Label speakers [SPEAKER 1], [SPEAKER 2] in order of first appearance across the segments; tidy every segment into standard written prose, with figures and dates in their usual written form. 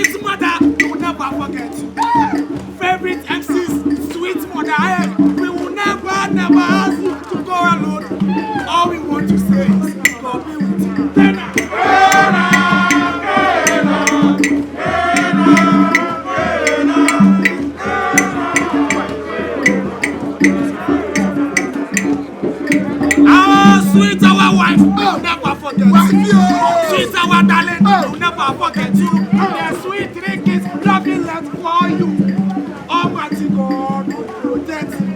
[SPEAKER 1] Sweet mother, we will never forget you. Favorite MCs, sweet mother, we will never ask you to go alone. All we want to say is, God be with you. Sweet our wife, we'll never forget you. Sweet our darling, we'll never forget you. The sweet 3 kids, nothing left for you. Almighty God will protect you.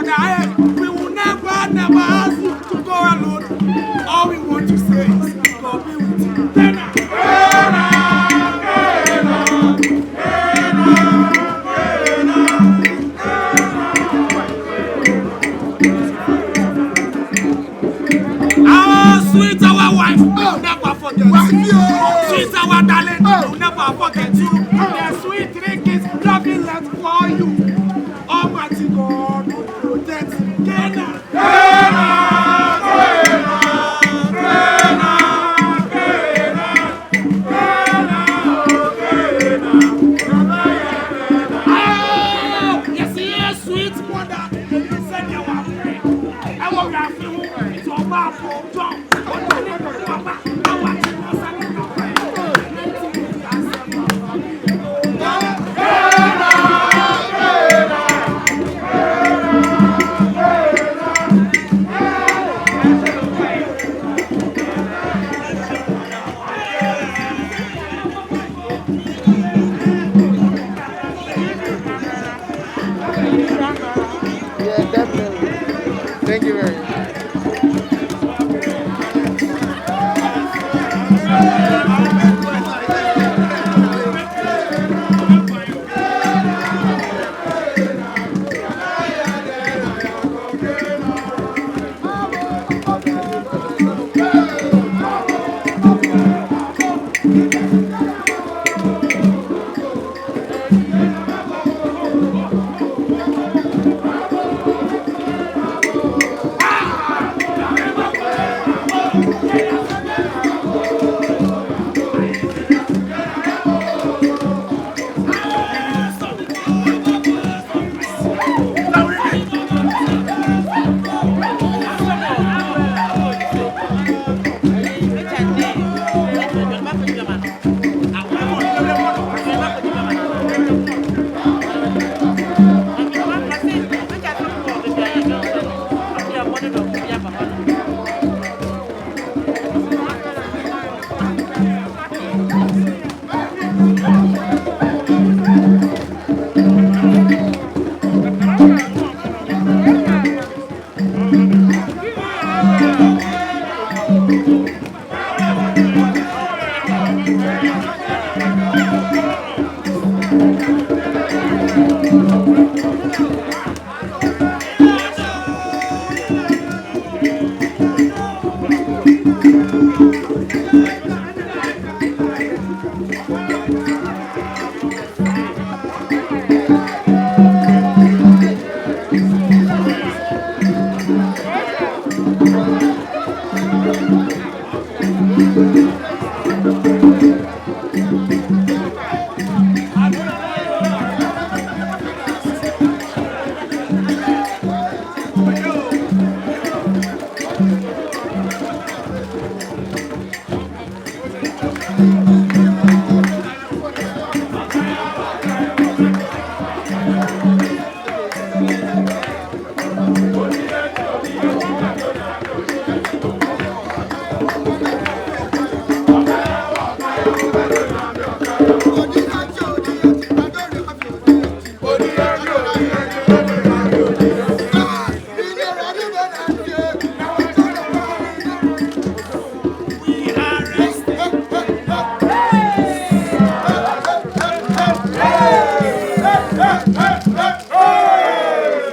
[SPEAKER 1] We will never ask you to go alone. All we want to say is, God be with you. Sweet our wife, we'll never forget you. Sweet our darling, we'll never forget you. The sweet 3 kids loving left for you. Almighty God will protect Ghana. Yes, yes, sweet mother. You said you were free. I will have you. It's all about John.
[SPEAKER 2] Yeah, definitely. Thank you very much.